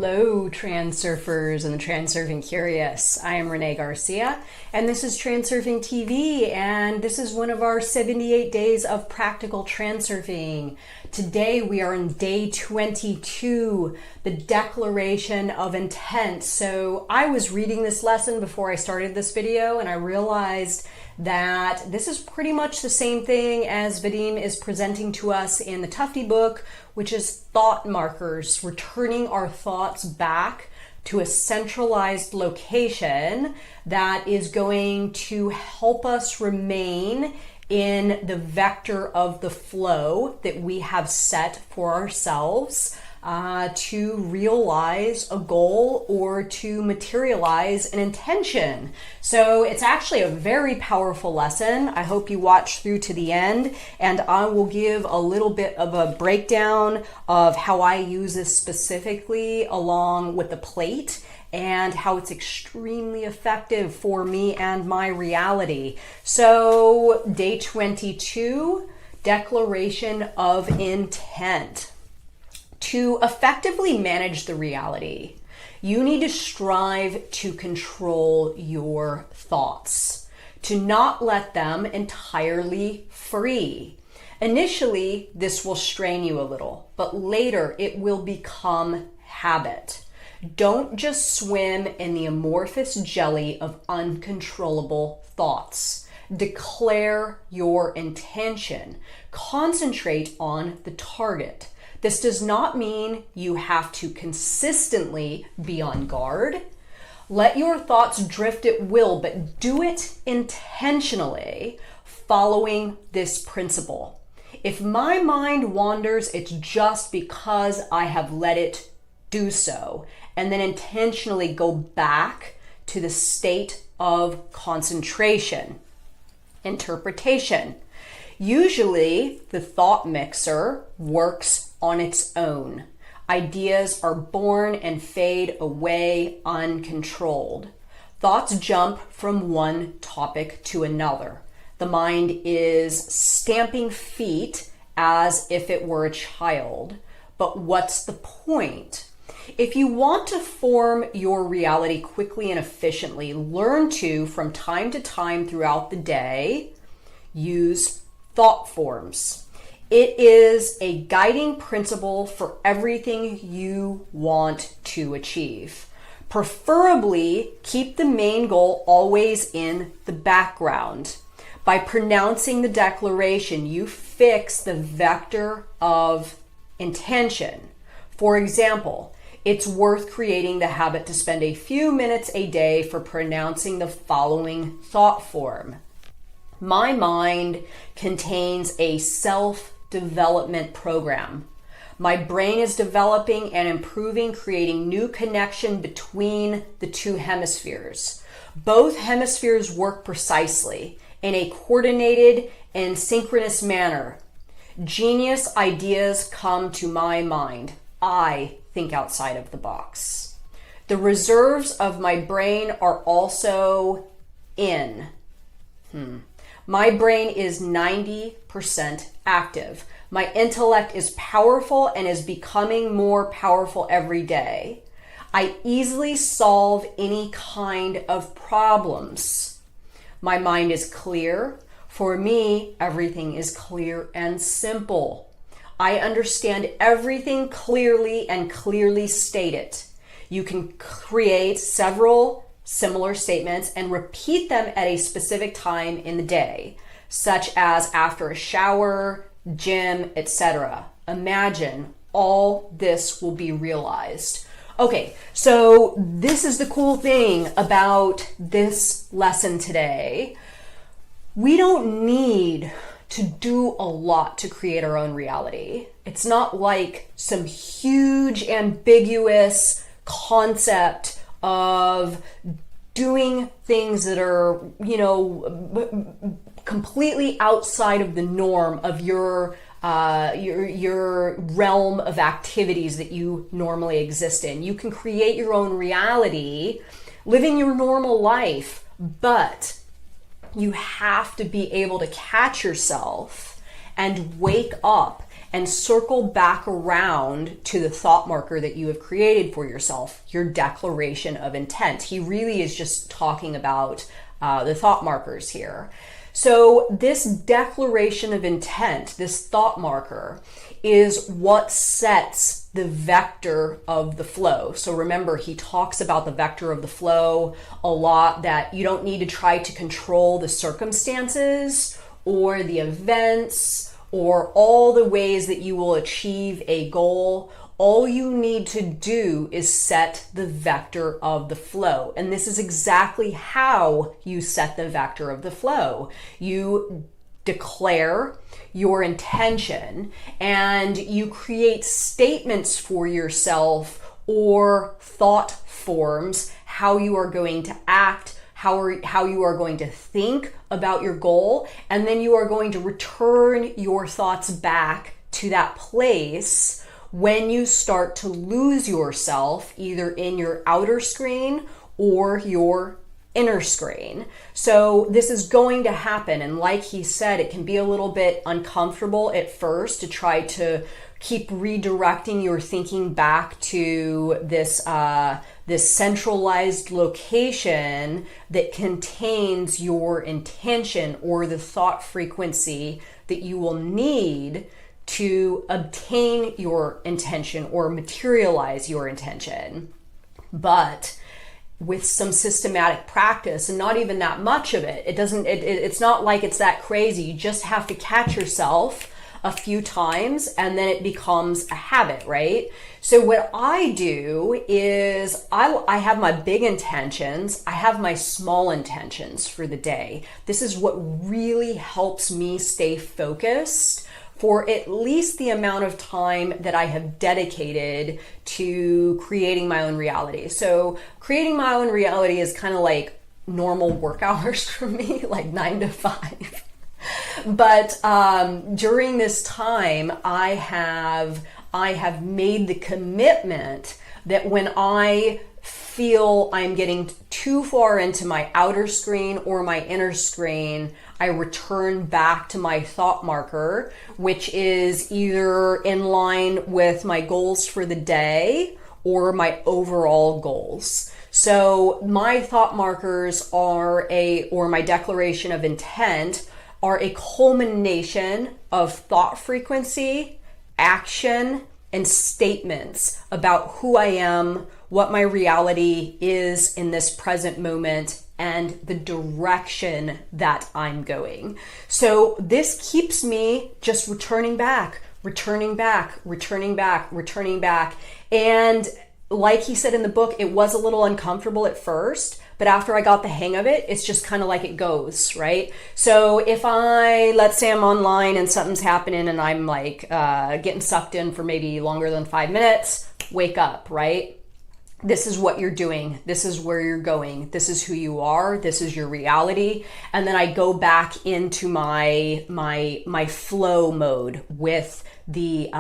Hello, Transurfers and the Transurfing Curious. I am Renée Garcia, and this is Transurfing TV, and this is one of our 78 days of practical transurfing. Today we are in day 22, the declaration of intent. So I was reading this lesson before I started this video, and I realized that this is pretty much the same thing as Vadim is presenting to us in the Tufte book, which is thought markers, returning our thoughts back to a centralized location that is going to help us remain in the vector of the flow that we have set for ourselves to realize a goal or to materialize an intention. So it's actually a very powerful lesson. I hope you watch through to the end, and I will give a little bit of a breakdown of how I use this specifically along with the plate and how it's extremely effective for me and my reality. So day 22, declaration of intent. To effectively manage the reality, you need to strive to control your thoughts, to not let them entirely free. Initially, this will strain you a little, but later it will become habit. Don't just swim in the amorphous jelly of uncontrollable thoughts. Declare your intention. Concentrate on the target. This does not mean you have to consistently be on guard. Let your thoughts drift at will, but do it intentionally, following this principle. If my mind wanders, it's just because I have let it do so, and then intentionally go back to the state of concentration. Interpretation. Usually, the thought mixer works on its own. Ideas are born and fade away uncontrolled. Thoughts jump from one topic to another. The mind is stamping feet as if it were a child. But what's the point? If you want to form your reality quickly and efficiently, learn to, from time to time throughout the day, use thought forms. It is a guiding principle for everything you want to achieve. Preferably, keep the main goal always in the background. By pronouncing the declaration, you fix the vector of intention. For example, it's worth creating the habit to spend a few minutes a day for pronouncing the following thought form. My mind contains a self-development program. My brain is developing and improving, creating new connection between the two hemispheres. Both hemispheres work precisely in a coordinated and synchronous manner. Genius ideas come to my mind. I think outside of the box. The reserves of my brain are also in. My brain is 90% active. My intellect is powerful and is becoming more powerful every day. I easily solve any kind of problems. My mind is clear. For me, everything is clear and simple. I understand everything clearly and clearly state it. You can create several similar statements and repeat them at a specific time in the day, such as after a shower, gym, etc. Imagine all this will be realized. Okay, so this is the cool thing about this lesson today. We don't need to do a lot to create our own reality. It's not like some huge ambiguous concept of doing things that are, completely outside of the norm of your realm of activities that you normally exist in. You can create your own reality, living your normal life, but you have to be able to catch yourself and wake up and circle back around to the thought marker that you have created for yourself, your declaration of intent. He really is just talking about the thought markers here. So this declaration of intent, this thought marker, is what sets the vector of the flow. So remember, he talks about the vector of the flow a lot, that you don't need to try to control the circumstances or the events or all the ways that you will achieve a goal. All you need to do is set the vector of the flow. And this is exactly how you set the vector of the flow. You declare your intention and you create statements for yourself or thought forms, how you are going to act, how you are going to think about your goal, and then you are going to return your thoughts back to that place when you start to lose yourself, either in your outer screen or your inner screen. So this is going to happen, and like he said, it can be a little bit uncomfortable at first to try to keep redirecting your thinking back to this this centralized location that contains your intention or the thought frequency that you will need to obtain your intention or materialize your intention. But with some systematic practice, and not even that much of it, it's not like it's that crazy. You just have to catch yourself a few times and then it becomes a habit, right? So what I do is I have my big intentions, I have my small intentions for the day. This is what really helps me stay focused for at least the amount of time that I have dedicated to creating my own reality. So creating my own reality is kind of like normal work hours for me, like 9 to 5. But during this time, I have made the commitment that when I feel I'm getting too far into my outer screen or my inner screen, I return back to my thought marker, which is either in line with my goals for the day or my overall goals. So my thought markers or my declaration of intent are a culmination of thought frequency, action, and statements about who I am, what my reality is in this present moment, and the direction that I'm going. So this keeps me just returning back. And like he said in the book, it was a little uncomfortable at first, but after I got the hang of it, it's just kind of like it goes, right? So if let's say I'm online and something's happening and I'm like getting sucked in for maybe longer than 5 minutes, wake up, right? This is what you're doing. This is where you're going. This is who you are. This is your reality. And then I go back into my flow mode with the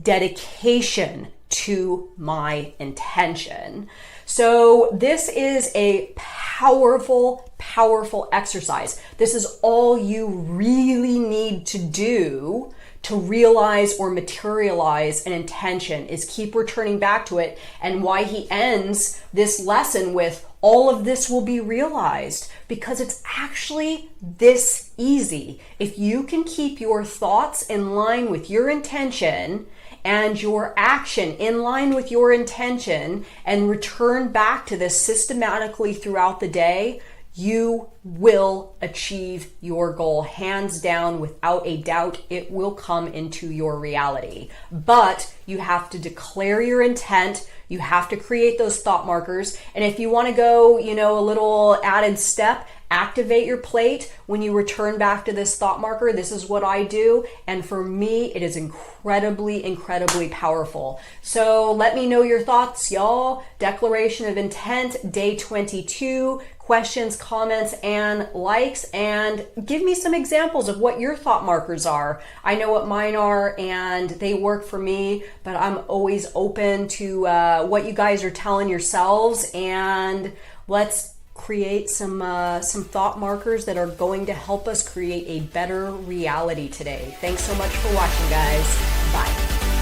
dedication to my intention. So this is a powerful, powerful exercise. This is all you really need to do to realize or materialize an intention, is keep returning back to it. And why he ends this lesson with all of this will be realized, because it's actually this easy. If you can keep your thoughts in line with your intention and your action in line with your intention and return back to this systematically throughout the day, you will achieve your goal. Hands down, without a doubt, it will come into your reality. But you have to declare your intent. You have to create those thought markers. And if you want to go, a little added step, activate your plate when you return back to this thought marker. This is what I do. And for me, it is incredibly, incredibly powerful. So let me know your thoughts, y'all. Declaration of intent, day 22. Questions, comments, and likes, and give me some examples of what your thought markers are. I know what mine are and they work for me, but I'm always open to what you guys are telling yourselves, and let's create some thought markers that are going to help us create a better reality today. Thanks so much for watching, guys. Bye.